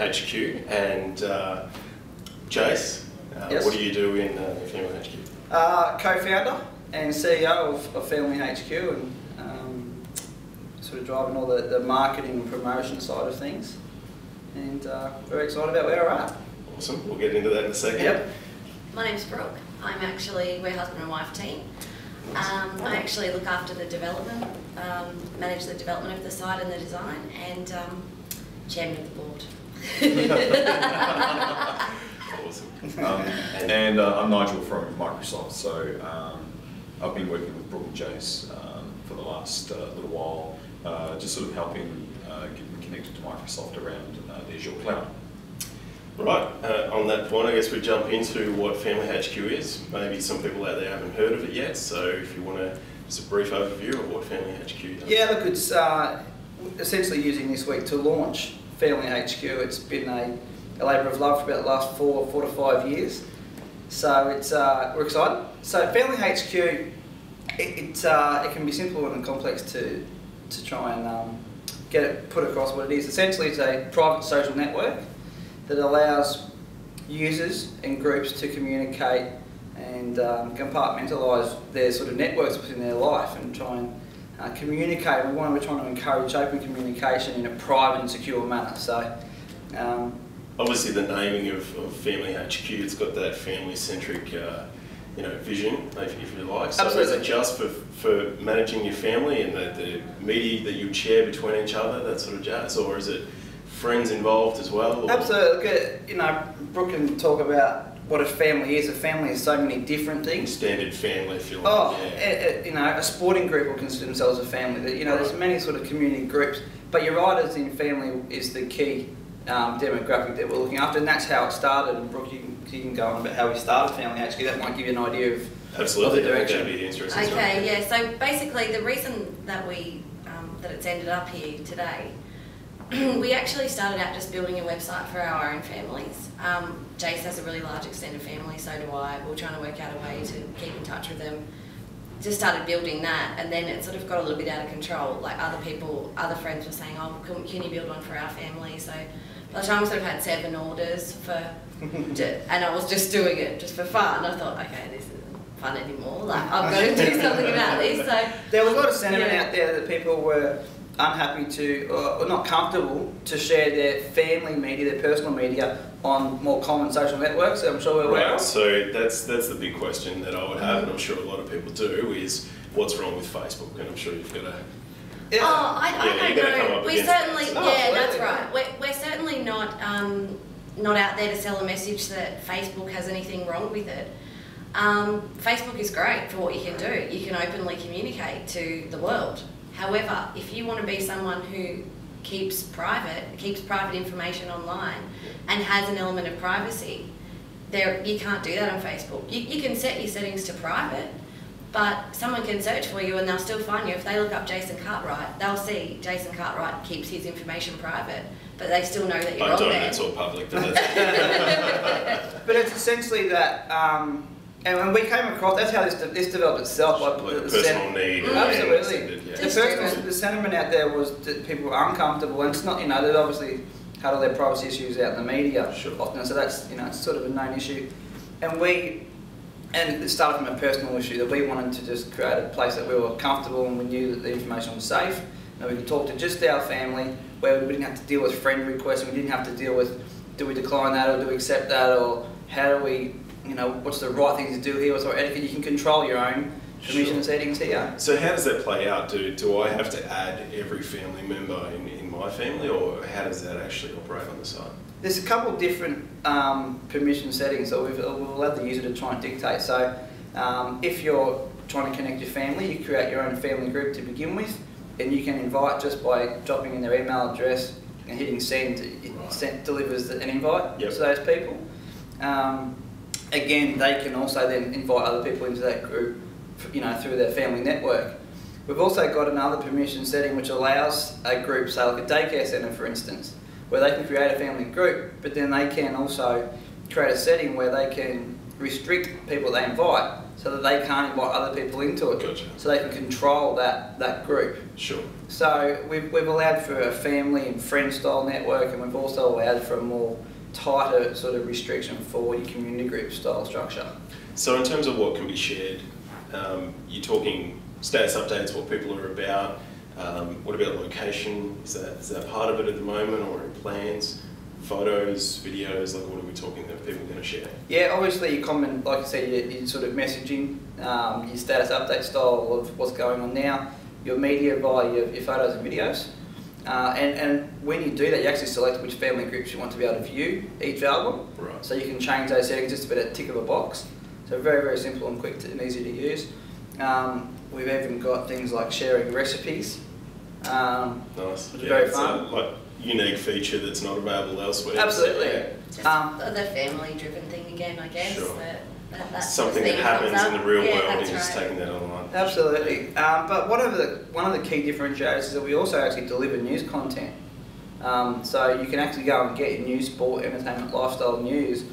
HQ, and Jase, Yes. what do you do in Family HQ? Co-founder and CEO of Family HQ, and sort of driving all the marketing and promotion side of things, and very excited about where we're at. Awesome, we'll get into that in a second. Yep. My name's Brooke. we're husband and wife team. I actually look after the development, manage the development of the site and the design, and chairman of the board. Awesome. I'm Nigel from Microsoft, so I've been working with Brooke and Jase for the last little while, just sort of helping get them connected to Microsoft around the Azure cloud. Right, on that point, I guess we jump into what Family HQ is. Maybe some people out there haven't heard of it yet, so if you want to, just a brief overview of what Family HQ does. Yeah, look, it's essentially using this week to launch Family HQ. It's been a labour of love for about the last four to 5 years. So it's we're excited. So Family HQ, it can be simple and complex to try and put across what it is. Essentially, it's a private social network that allows users and groups to communicate and compartmentalise their sort of networks within their life and try and communicate. We're trying to encourage open communication in a private and secure manner. So. Obviously, the naming of Family HQ, it's got that family-centric, vision, if you like. So Absolutely. Is it just for managing your family and the media that you share between each other, that sort of jazz, or is it friends involved as well? Or? Absolutely. Brooke can talk about what a family is. A family is so many different things. Standard family, if you like. Oh, yeah. A sporting group will consider themselves a family. There's many sort of community groups, but you're right, as in family is the key demographic that we're looking after, and that's how it started. And Brooke, you can go on about how we started Family HQ. That might give you an idea of Absolutely. the direction. That'd be interesting. Okay, yeah. So basically, the reason that that it's ended up here today, we actually started out just building a website for our own families. Jase has a really large extended family, so do I. We're trying to work out a way to keep in touch with them. Just started building that, and then it sort of got a little bit out of control. Like other friends were saying, "Oh, can you build one for our family?" So by the time we sort of had 7 orders and I was just doing it just for fun, I thought, okay, this isn't fun anymore. Like I've got to do something about this. So there was a lot of sentiment out there that people were unhappy or not comfortable to share their family media, their personal media, on more common social networks. I'm sure we're aware of. So that's the big question that I would have, and I'm sure a lot of people do, is what's wrong with Facebook? And I'm sure you've got to. Yeah. Oh, I don't know. We certainly, that's right. We're certainly not out there to sell a message that Facebook has anything wrong with it. Facebook is great for what you can do. You can openly communicate to the world. However, if you want to be someone who keeps private information online and has an element of privacy, you can't do that on Facebook. You can set your settings to private, but someone can search for you and they'll still find you. If they look up Jason Cartwright, they'll see Jason Cartwright keeps his information private, but they still know that you're on there. It's all public, but that's But it's essentially that, and when we came across, that's how this developed itself. like personal need. Absolutely. Yeah. The sentiment out there was that people were uncomfortable, and it's not, they've obviously had all their privacy issues out in the media often, so that's, it's sort of a known issue. And it started from a personal issue that we wanted to just create a place that we were comfortable and we knew that the information was safe, and we could talk to just our family, where we didn't have to deal with friend requests, and we didn't have to deal with, do we decline that or do we accept that, or how do we, what's the right thing to do here, what's the right etiquette. You can control your own permission settings here. So how does that play out? Do I have to add every family member in my family, or how does that actually operate on the site? There's a couple of different permission settings that we've allowed the user to try and dictate. So if you're trying to connect your family, you create your own family group to begin with, and you can invite just by dropping in their email address and hitting send. It delivers an invite to those people. Again, they can also then invite other people into that group, through their family network. We've also got another permission setting which allows a group, say like a daycare centre for instance, where they can create a family group, but then they can also create a setting where they can restrict people they invite so that they can't invite other people into it. Gotcha. So they can control that group. Sure. So we've allowed for a family and friend style network, and we've also allowed for a more tighter sort of restriction for your community group style structure. So in terms of what can be shared, you're talking status updates, what people are about. What about location? Is that part of it at the moment, or in plans? Photos, videos, like what are we talking that people are going to share? Yeah, obviously your common, like I said, your sort of messaging, your status update style of what's going on now, your media via your photos and videos. And when you do that, you actually select which family groups you want to be able to view each album. Right. So you can change those settings just about a tick of a box. So very, very simple and quick and easy to use. We've even got things like sharing recipes. Nice. Which is very fun. Like unique feature that's not available elsewhere. Absolutely. Just the family-driven thing again, I guess. Sure. That's something that happens in the real world and just taking that online. Absolutely. But one of the key differentiators is that we also actually deliver news content. So you can actually go and get your news, sport, entertainment, lifestyle news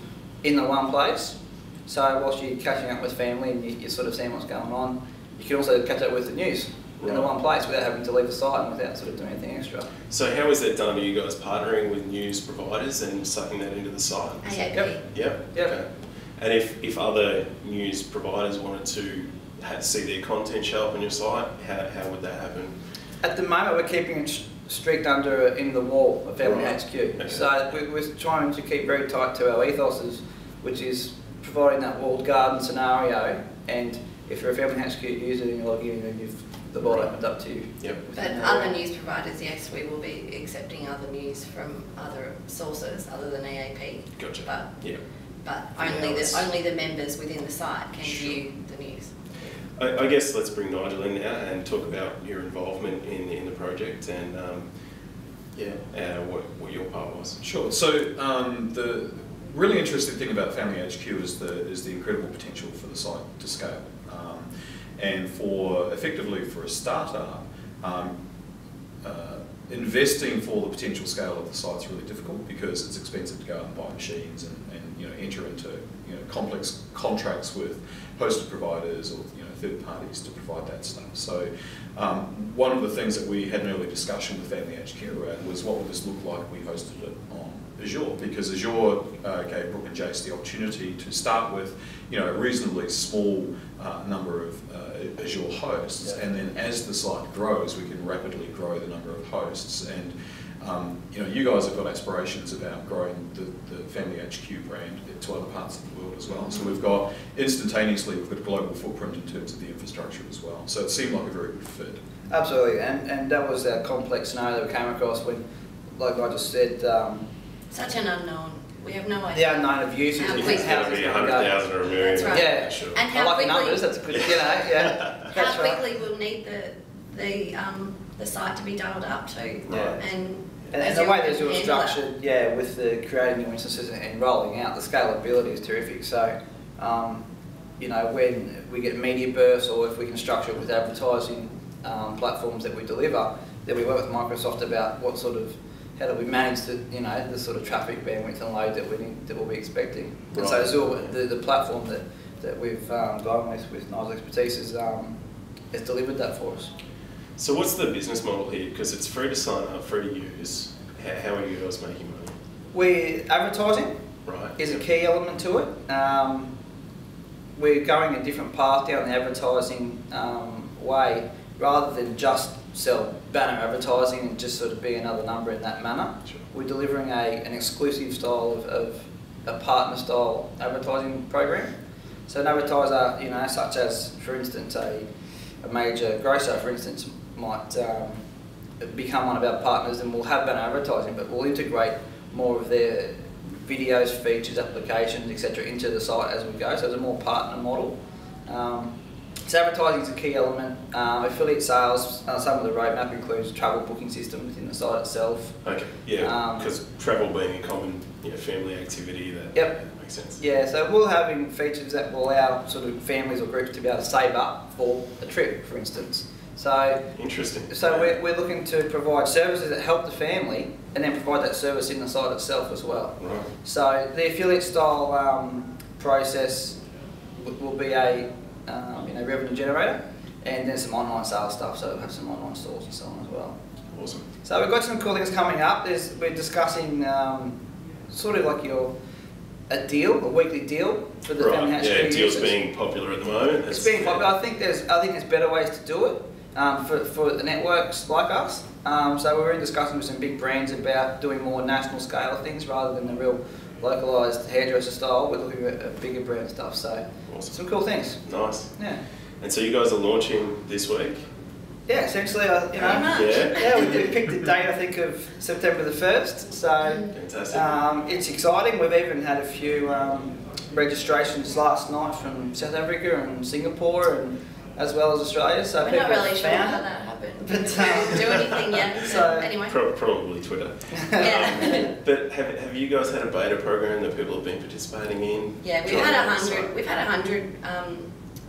in the one place. So whilst you're catching up with family and you're sort of seeing what's going on, you can also catch up with the news in the one place without having to leave the site and without sort of doing anything extra. So how is that done? Are you guys partnering with news providers and sucking that into the site? AAP. Yep. Okay. And if other news providers wanted to see their content show up on your site, how would that happen? At the moment, we're keeping it strict under in the wall of Family HQ. Okay. So we're trying to keep very tight to our ethos, which is providing that walled garden scenario. And if you're a Family HQ user and you're logging in, then the world opens up to you. Yep. But other news providers, yes, we will be accepting other news from other sources other than AAP. Gotcha. But only the members within the site can view the news. I guess let's bring Nigel in now and talk about your involvement in the project and what your part was. Sure. So the really interesting thing about Family HQ is the incredible potential for the site to scale. And effectively for a startup, investing for the potential scale of the site is really difficult because it's expensive to go out and buy machines and enter into complex contracts with hosted providers or third parties to provide that stuff. So one of the things that we had an early discussion with Family HQ around was what would this look like if we hosted it on Azure, because Azure gave Brooke and Jase the opportunity to start with a reasonably small number of Azure hosts, and then as the site grows, we can rapidly grow the number of hosts. And you guys have got aspirations about growing the Family HQ brand to other parts of the world as well. So we've got a global footprint in terms of the infrastructure as well. So it seemed like a very good fit. Absolutely, and that was our complex scenario that we came across when, like I just said, such an unknown. We have no idea. The unknown of users. How It's going to be 100,000 or a million. That's right. Yeah, Sure. And I like the numbers. That's a good. How quickly we'll need the site to be dialed up to. Yeah. And the way that Azure is structured, with the creating new instances and rolling out, the scalability is terrific. So, when we get media bursts or if we can structure it with advertising platforms that we deliver, then we work with Microsoft about how do we manage the sort of traffic bandwidth and load that we'll be expecting. Right. And so Azure, the platform that we've gone with Nigel's expertise has delivered that for us. So what's the business model here? Because it's free to sign up, free to use. How are you guys making money? Advertising is a key element to it. We're going a different path down the advertising way, rather than just sell banner advertising and just sort of be another number in that manner. Sure. We're delivering an exclusive style of a partner style advertising program. So an advertiser, such as, for instance, a major grocer, for instance, might become one of our partners, and we'll have banner advertising, but we'll integrate more of their videos, features, applications, etc. into the site as we go. So it's a more partner model. So advertising is a key element. Affiliate sales, some of the roadmap includes travel booking system within the site itself. Okay, yeah, because travel being a common family activity, that makes sense. Yeah, so we'll have features that will allow sort of families or groups to be able to save up for a trip, for instance. So interesting. So we're looking to provide services that help the family and then provide that service in the site itself as well. Right. So the affiliate style process will be a revenue generator, and then some online sales stuff. So we'll have some online stores and so on as well. Awesome. So we've got some cool things coming up. We're discussing sort of like a weekly deal for the Family HQ deals users. being popular at the moment. It's being popular. I think there's better ways to do it for the networks like us. So we're in discussion with some big brands about doing more national scale things rather than the real localised hairdresser style. We're looking at bigger brand stuff. So awesome. Some cool things. Nice. Yeah. And so you guys are launching this week? Yeah, essentially, we picked a date, I think, of September the 1st. So fantastic. It's exciting. We've even had a few registrations last night from South Africa and Singapore, and as well as Australia. So we're not really sure how that happened. But we didn't do anything yet. So anyway, probably Twitter. Yeah. But have you guys had a beta program that people have been participating in? Yeah, we've had 100. We've had 100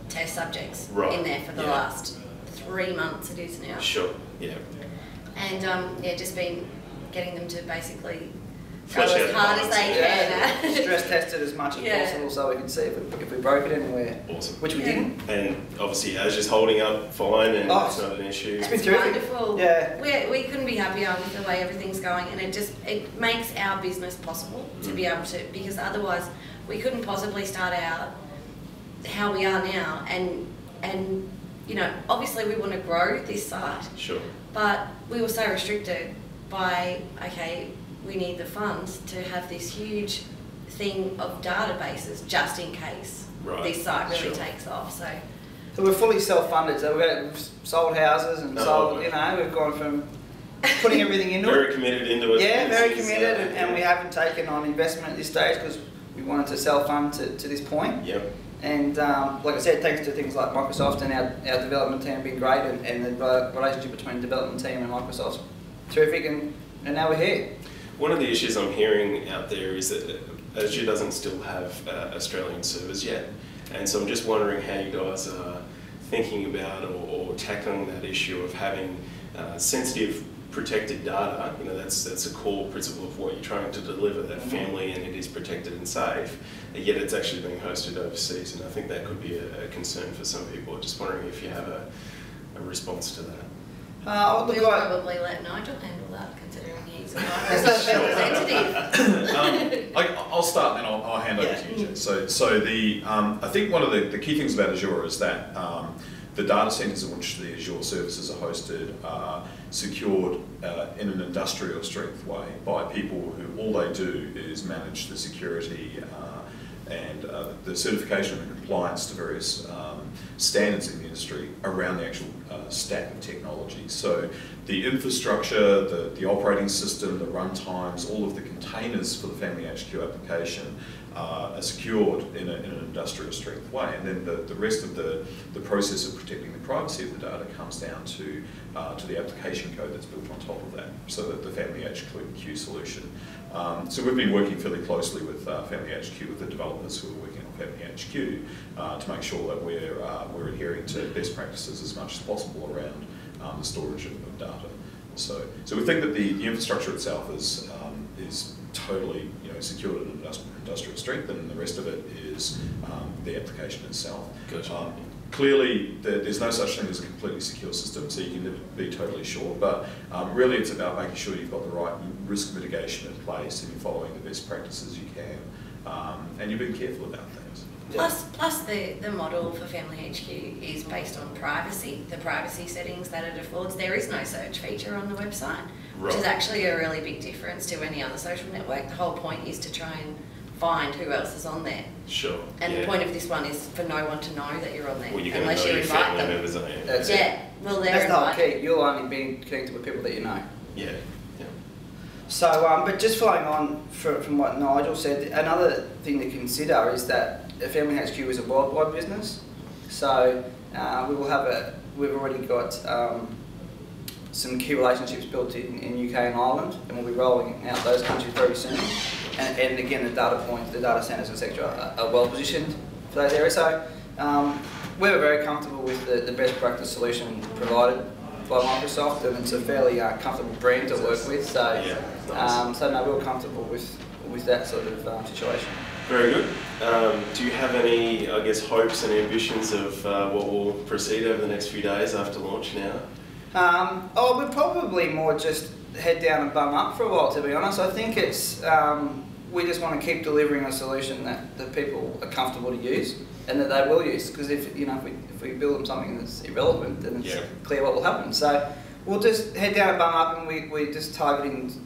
test subjects in there for the last 3 months. It is now. Sure. Yeah. And just been getting them to basically go Flesh as out hard as they can. Stress test it as much as possible so we can see if we broke it anywhere. Awesome. Which we didn't. And obviously Azure's holding up fine and it's not an issue. It's been terrific. Wonderful. Yeah. We couldn't be happier with the way everything's going, and it makes our business possible to be able to, because otherwise we couldn't possibly start out how we are now, and obviously we want to grow this site. Sure. But we were so restricted by, we need the funds to have this huge thing of databases just in case this site really takes off. So we're fully self-funded. So we've sold houses and sold, we've gone from putting everything into it. Very committed into it. Yeah, very committed, and we haven't taken on investment at this stage because we wanted to self-fund to this point. Yep. And like I said, thanks to things like Microsoft and our development team have been great, and the relationship between the development team and Microsoft's terrific, and now we're here. One of the issues I'm hearing out there is that Azure doesn't still have Australian servers yet, and so I'm just wondering how you guys are thinking about or tackling that issue of having sensitive, protected data. That's a core principle of what you're trying to deliver, that family, and it is protected and safe, yet it's actually being hosted overseas, and I think that could be a concern for some people. Just wondering if you have a response to that. We'll probably let Nigel handle that, considering he's a representative. I'll start and I'll hand over to you, Jase. So I think one of the key things about Azure is that the data centers in which the Azure services are hosted are secured in an industrial strength way by people who all they do is manage the security and the certification and compliance to various standards in the industry around the actual stack of technology. So the infrastructure, the operating system, the run times, all of the containers for the Family HQ application are secured in an industrial strength way, and then the rest of the process of protecting the privacy of the data comes down to the application code that's built on top of that, so that the Family HQ solution. So we've been working fairly closely with Family HQ, with the developers who are working on Family HQ, to make sure that we're adhering to best practices as much as possible around the storage of data. So we think that the infrastructure itself is totally secured in industrial strength, and the rest of it is the application itself. Gotcha. Clearly, there's no such thing as a completely secure system, so you can never be totally sure, but really it's about making sure you've got the right risk mitigation in place and you're following the best practices you can, and you're being careful about things. Plus the model for Family HQ is based on privacy, the privacy settings that it affords. There is no search feature on the website, which is actually a really big difference to any other social network. The whole point is to try and find who else is on there. Sure. And the point of this one is for no one to know that you're on there, well, unless you invite them. Members, aren't you? That's well, they're That's the whole invited. key. You'll only be connected with people that you know. Yeah. So, but just following on from what Nigel said, another thing to consider is that the Family HQ is a worldwide business. So we've already got some key relationships built in UK and Ireland, and we'll be rolling out those countries very soon. And again, the data points, the data centres, etc., are well positioned for those areas. So we're very comfortable with the best practice solution provided by Microsoft, and it's a fairly comfortable brand to work with. So, so no, we're comfortable with that sort of situation. Very good. Do you have any, I guess, hopes and ambitions of what will proceed over the next few days after launch now? We'd probably more just head down and bum up for a while, to be honest. I think it's, we just want to keep delivering a solution that people are comfortable to use and that they will use, because if we build them something that's irrelevant, then it's clear what will happen. So we'll just head down and bum up, and we're just targeting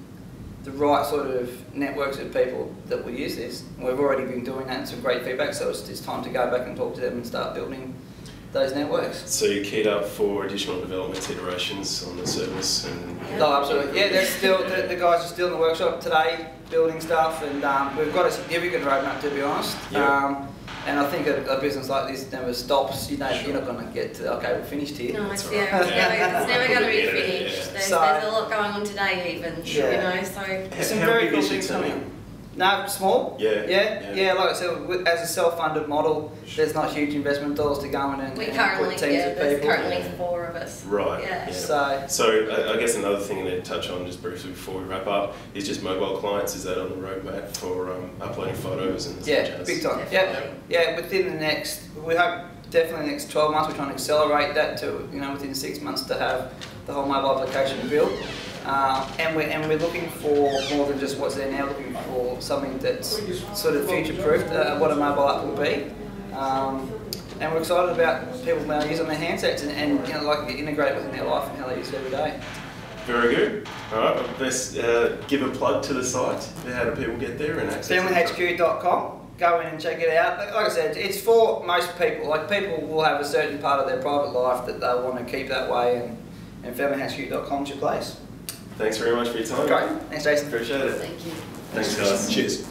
the right sort of networks of people that will use this. And we've already been doing that and some great feedback, so it's time to go back and talk to them and start building those networks. So you're keyed up for additional developments, iterations on the service? Oh, absolutely. Yeah, they're still, the guys are still in the workshop today building stuff, and we've got a significant roadmap, to be honest. Yep. And I think a business like this never stops. You're not going to get to, okay, we're finished here. No, it's never going to be finished. There's a lot going on today even, so. Some very cool things coming. No, small. Yeah. Like I said, as a self-funded model, there's not huge investment dollars to go in and put teams of people. There's currently 4 of us. Right. Yeah. So I guess another thing I need to touch on just briefly before we wrap up is just mobile clients. Is that on the roadmap for uploading photos and such? Big time. Yeah. Within the next, we hope definitely the next 12 months, we're trying to accelerate that to within 6 months to have the whole mobile application built. And we're looking for more than just what's there now, looking for something that's sort of future-proofed, what a mobile app will be. And we're excited about people being able to use it on their handsets and like integrate it within their life and how they use it every day. Very good. All right, let's give a plug to the site. How do people get there and access it? FamilyHQ.com. Go in and check it out. Like I said, it's for most people. Like, people will have a certain part of their private life that they want to keep that way, and FamilyHQ.com is your place. Thanks very much for your time. Great. Thanks, Jason. Appreciate it. Thank you. Thanks, guys. Cheers.